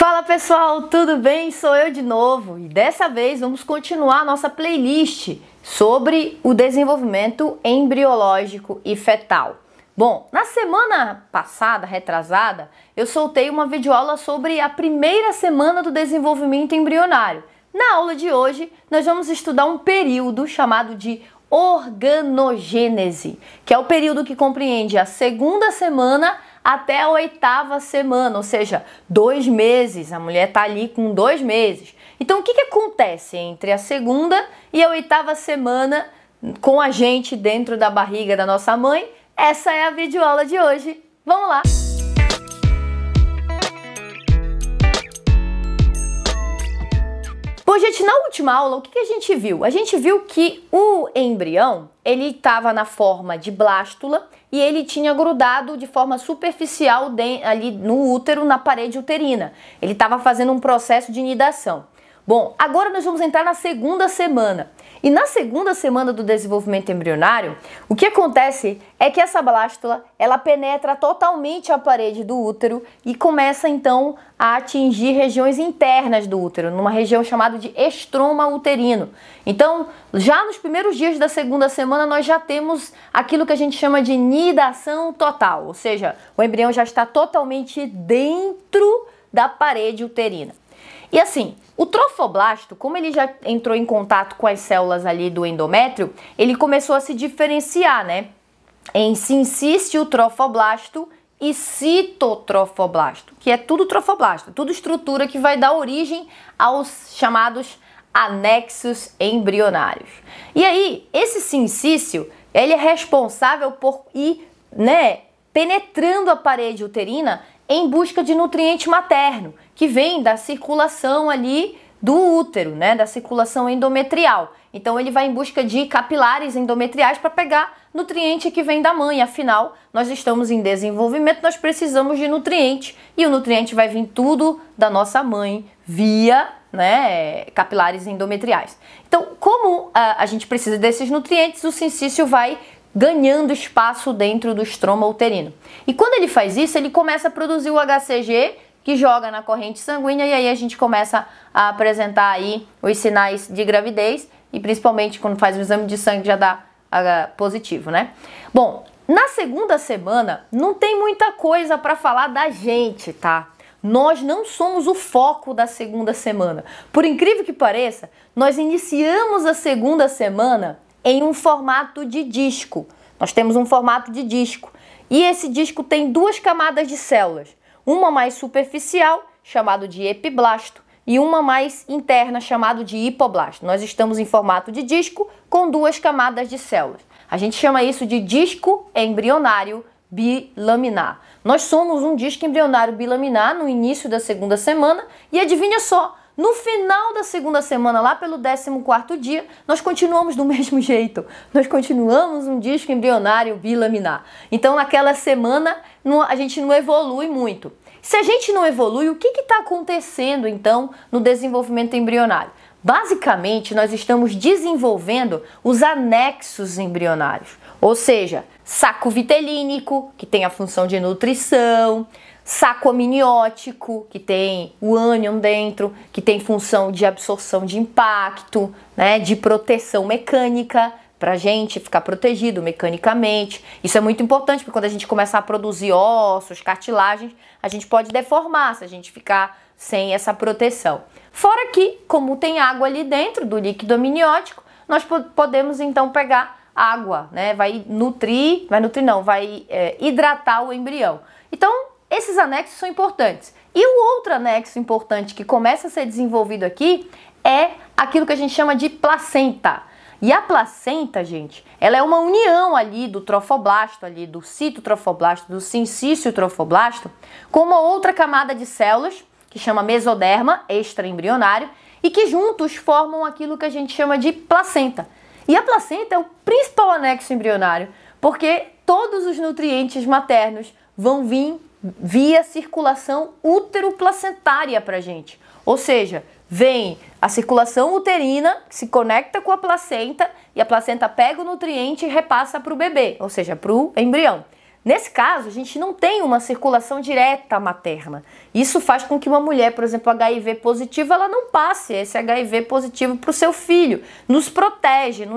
Fala pessoal, tudo bem? Sou eu de novo e dessa vez vamos continuar nossa playlist sobre o desenvolvimento embriológico e fetal. Bom, na semana passada, retrasada, eu soltei uma videoaula sobre a primeira semana do desenvolvimento embrionário. Na aula de hoje, nós vamos estudar um período chamado de organogênese, que é o período que compreende a segunda semana até a oitava semana, ou seja, 2 meses, a mulher está ali com 2 meses. Então, o que acontece entre a segunda e a oitava semana com a gente dentro da barriga da nossa mãe? Essa é a videoaula de hoje. Vamos lá! Bom, gente, na última aula, o que a gente viu? A gente viu que o embrião, ele estava na forma de blástula e ele tinha grudado de forma superficial ali no útero, na parede uterina. Ele estava fazendo um processo de nidação. Bom, agora nós vamos entrar na segunda semana. E na segunda semana do desenvolvimento embrionário, o que acontece é que essa blástula, ela penetra totalmente a parede do útero e começa então a atingir regiões internas do útero, numa região chamada de estroma uterino. Então, já nos primeiros dias da segunda semana, nós já temos aquilo que a gente chama de nidação total, ou seja, o embrião já está totalmente dentro da parede uterina. E assim, o trofoblasto, como ele já entrou em contato com as células ali do endométrio, ele começou a se diferenciar, né? Em sincício trofoblasto e citotrofoblasto, que é tudo trofoblasto, tudo estrutura que vai dar origem aos chamados anexos embrionários. E aí, esse sincício, ele é responsável por ir, penetrando a parede uterina em busca de nutriente materno, que vem da circulação ali do útero, da circulação endometrial. Então ele vai em busca de capilares endometriais para pegar nutriente que vem da mãe. Afinal, nós estamos em desenvolvimento, nós precisamos de nutriente e o nutriente vai vir tudo da nossa mãe via capilares endometriais. Então, como a gente precisa desses nutrientes, o sincício vai ganhando espaço dentro do estroma uterino. E quando ele faz isso, ele começa a produzir o HCG, que joga na corrente sanguínea, e aí a gente começa a apresentar aí os sinais de gravidez, e principalmente quando faz o exame de sangue já dá positivo, né? Bom, na segunda semana não tem muita coisa para falar da gente, tá? Nós não somos o foco da segunda semana. Por incrível que pareça, nós iniciamos a segunda semana em um formato de disco. Nós temos um formato de disco. E esse disco tem 2 camadas de células. Uma mais superficial, chamado de epiblasto, e uma mais interna, chamado de hipoblasto. Nós estamos em formato de disco com 2 camadas de células. A gente chama isso de disco embrionário bilaminar. Nós somos um disco embrionário bilaminar no início da segunda semana e adivinha só, no final da segunda semana, lá pelo 14º dia, nós continuamos do mesmo jeito. Nós continuamos um disco embrionário bilaminar. Então, naquela semana, a gente não evolui muito. Se a gente não evolui, o que está acontecendo, então, no desenvolvimento embrionário? Basicamente, nós estamos desenvolvendo os anexos embrionários. Ou seja, saco vitelínico, que tem a função de nutrição, saco amniótico, que tem o ânion dentro, que tem função de absorção de impacto, de proteção mecânica, para a gente ficar protegido mecanicamente. Isso é muito importante, porque quando a gente começar a produzir ossos, cartilagens, a gente pode deformar se a gente ficar sem essa proteção. Fora que, como tem água ali dentro do líquido amniótico, nós podemos então pegar água, vai hidratar o embrião. Então, esses anexos são importantes. E o outro anexo importante que começa a ser desenvolvido aqui é aquilo que a gente chama de placenta. E a placenta, gente, ela é uma união ali do trofoblasto, ali do citotrofoblasto, do sincício trofoblasto, com uma outra camada de células, que chama mesoderma extraembrionário, e que juntos formam aquilo que a gente chama de placenta. E a placenta é o principal anexo embrionário, porque todos os nutrientes maternos vão vir via circulação útero-placentária para a gente. Ou seja, vem a circulação uterina, se conecta com a placenta e a placenta pega o nutriente e repassa para o bebê, ou seja, para o embrião. Nesse caso, a gente não tem uma circulação direta materna. Isso faz com que uma mulher, por exemplo, HIV positiva, ela não passe esse HIV positivo para o seu filho. Nos protege,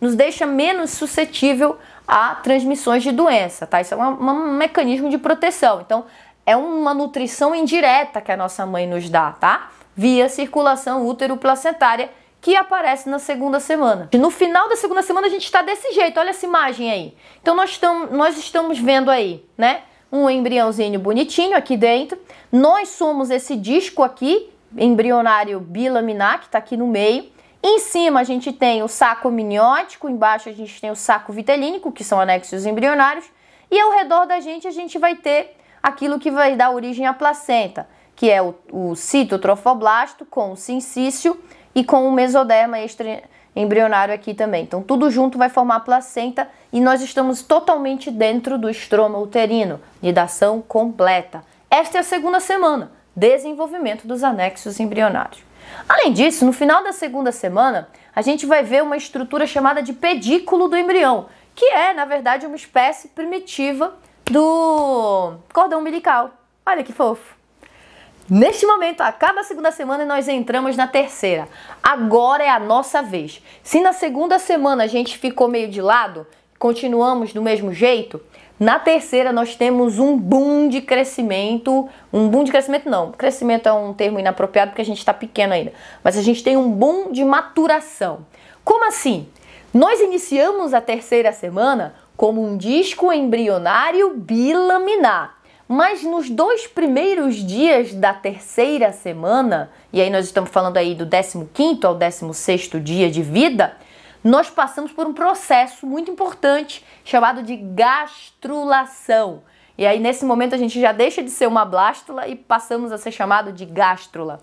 nos deixa menos suscetível a transmissões de doença, tá? Isso é um mecanismo de proteção. Então, é uma nutrição indireta que a nossa mãe nos dá, tá? Via circulação útero-placentária, que aparece na segunda semana. E no final da segunda semana a gente está desse jeito, olha essa imagem aí. Então nós estamos vendo aí, né, um embriãozinho bonitinho aqui dentro. Nós somos esse disco aqui, embrionário bilaminar, que está aqui no meio. Em cima a gente tem o saco amniótico, embaixo a gente tem o saco vitelínico, que são anexos embrionários. E ao redor da gente a gente vai ter aquilo que vai dar origem à placenta, que é o citotrofoblasto com o sincício e com o mesoderma extraembrionário aqui também. Então, tudo junto vai formar a placenta e nós estamos totalmente dentro do estroma uterino, nidação completa. Esta é a segunda semana, desenvolvimento dos anexos embrionários. Além disso, no final da segunda semana, a gente vai ver uma estrutura chamada de pedículo do embrião, que é, na verdade, uma espécie primitiva do cordão umbilical. Olha que fofo! Neste momento, acaba a segunda semana e nós entramos na terceira. Agora é a nossa vez. Se na segunda semana a gente ficou meio de lado, continuamos do mesmo jeito, na terceira nós temos um boom de crescimento. Um boom de crescimento não, crescimento é um termo inapropriado porque a gente está pequeno ainda. Mas a gente tem um boom de maturação. Como assim? Nós iniciamos a terceira semana como um disco embrionário bilaminar. Mas nos 2 primeiros dias da terceira semana, e aí nós estamos falando aí do 15º ao 16º dia de vida, nós passamos por um processo muito importante chamado de gastrulação. E aí nesse momento a gente já deixa de ser uma blástula e passamos a ser chamado de gástrula.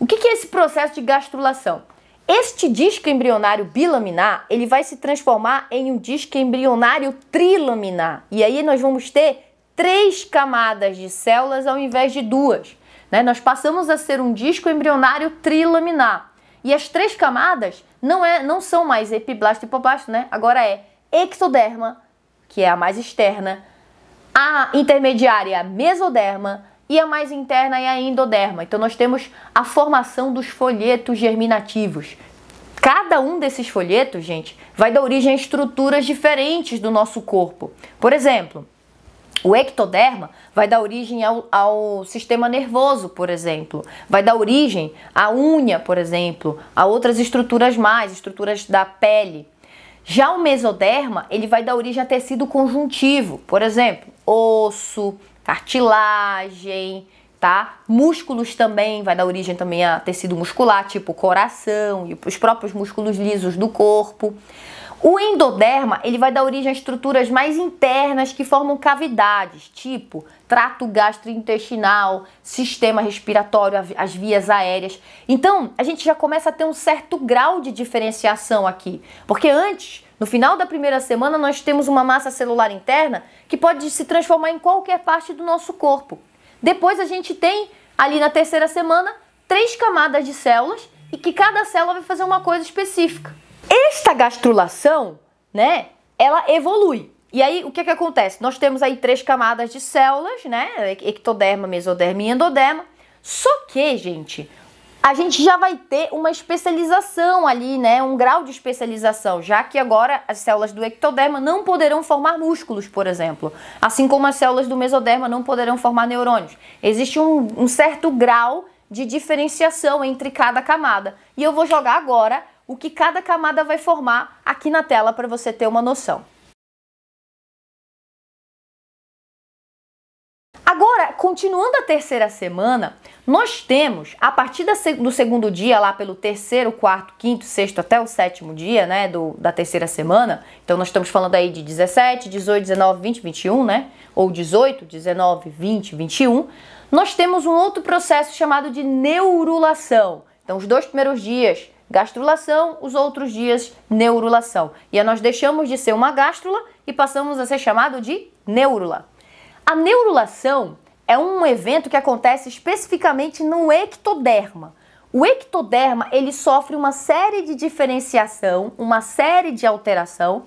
O que é esse processo de gastrulação? Este disco embrionário bilaminar, ele vai se transformar em um disco embrionário trilaminar. E aí nós vamos ter 3 camadas de células ao invés de 2. Né? Nós passamos a ser um disco embrionário trilaminar. E as 3 camadas não são mais epiblasto e hipoblasto, né? Agora é ectoderma, que é a mais externa, a intermediária, a mesoderma, e a mais interna é a endoderma. Então nós temos a formação dos folhetos germinativos. Cada um desses folhetos, gente, vai dar origem a estruturas diferentes do nosso corpo. Por exemplo, o ectoderma vai dar origem ao sistema nervoso, por exemplo. Vai dar origem à unha, por exemplo, a outras estruturas estruturas da pele. Já o mesoderma, ele vai dar origem a tecido conjuntivo, por exemplo, osso, cartilagem, tá? Músculos também, vai dar origem também a tecido muscular, tipo coração e os próprios músculos lisos do corpo. O endoderma, ele vai dar origem a estruturas mais internas que formam cavidades, tipo trato gastrointestinal, sistema respiratório, as vias aéreas. Então, a gente já começa a ter um certo grau de diferenciação aqui, porque antes, no final da primeira semana, nós temos uma massa celular interna que pode se transformar em qualquer parte do nosso corpo. Depois a gente tem, ali na terceira semana, 3 camadas de células e que cada célula vai fazer uma coisa específica. Esta gastrulação, né, ela evolui. E aí, o que acontece? Nós temos aí 3 camadas de células, né, ectoderma, mesoderma e endoderma. Só que, gente, a gente já vai ter uma especialização ali, né, um grau de especialização, já que agora as células do ectoderma não poderão formar músculos, por exemplo, assim como as células do mesoderma não poderão formar neurônios. Existe um certo grau de diferenciação entre cada camada. E eu vou jogar agora o que cada camada vai formar aqui na tela para você ter uma noção. Agora, continuando a terceira semana, nós temos, a partir do segundo dia, lá pelo 3º, 4º, 5º, 6º até o 7º dia, né, da terceira semana, então nós estamos falando aí de 17, 18, 19, 20, 21, né, ou 18, 19, 20, 21, nós temos um outro processo chamado de neurulação. Então, os 2 primeiros dias, gastrulação, os outros dias, neurulação. E aí nós deixamos de ser uma gástrula e passamos a ser chamado de neurula. A neurulação é um evento que acontece especificamente no ectoderma. O ectoderma, ele sofre uma série de diferenciação, uma série de alteração,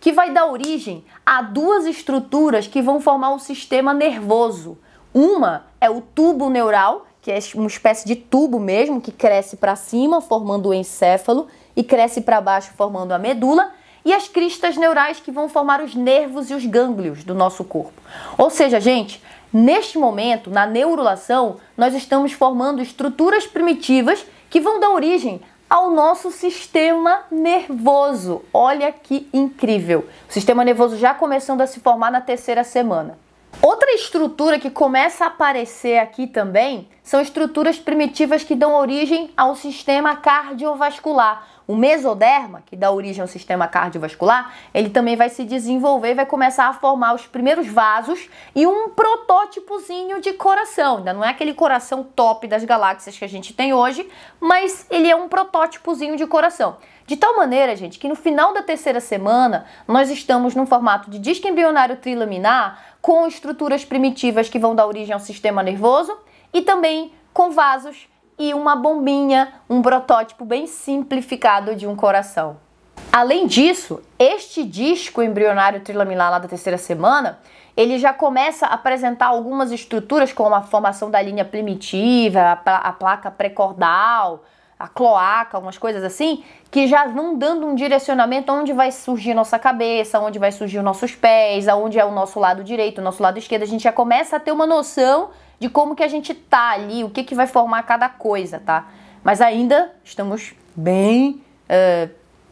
que vai dar origem a duas estruturas que vão formar o sistema nervoso. Uma é o tubo neural, que é uma espécie de tubo mesmo, que cresce para cima, formando o encéfalo, e cresce para baixo, formando a medula, e as cristas neurais, que vão formar os nervos e os gânglios do nosso corpo. Ou seja, gente, neste momento, na neurulação, nós estamos formando estruturas primitivas que vão dar origem ao nosso sistema nervoso. Olha que incrível! O sistema nervoso já começando a se formar na terceira semana. Outra estrutura que começa a aparecer aqui também são estruturas primitivas que dão origem ao sistema cardiovascular. O mesoderma, que dá origem ao sistema cardiovascular, ele também vai se desenvolver e vai começar a formar os primeiros vasos e um protótipozinho de coração. Ainda não é aquele coração top das galáxias que a gente tem hoje, mas ele é um protótipozinho de coração. De tal maneira, gente, que no final da terceira semana, nós estamos num formato de disco embrionário trilaminar com estruturas primitivas que vão dar origem ao sistema nervoso e também com vasos e uma bombinha, um protótipo bem simplificado de um coração. Além disso, este disco embrionário trilaminar lá da terceira semana, ele já começa a apresentar algumas estruturas como a formação da linha primitiva, a placa pré-cordal, a cloaca, umas coisas assim, que já vão dando um direcionamento onde vai surgir nossa cabeça, onde vai surgir os nossos pés, aonde é o nosso lado direito, o nosso lado esquerdo. A gente já começa a ter uma noção de como que a gente tá ali, o que que vai formar cada coisa, tá? Mas ainda estamos bem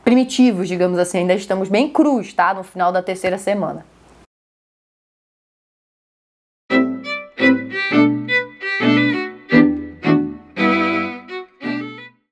primitivos, digamos assim, ainda estamos bem crus, tá? No final da terceira semana.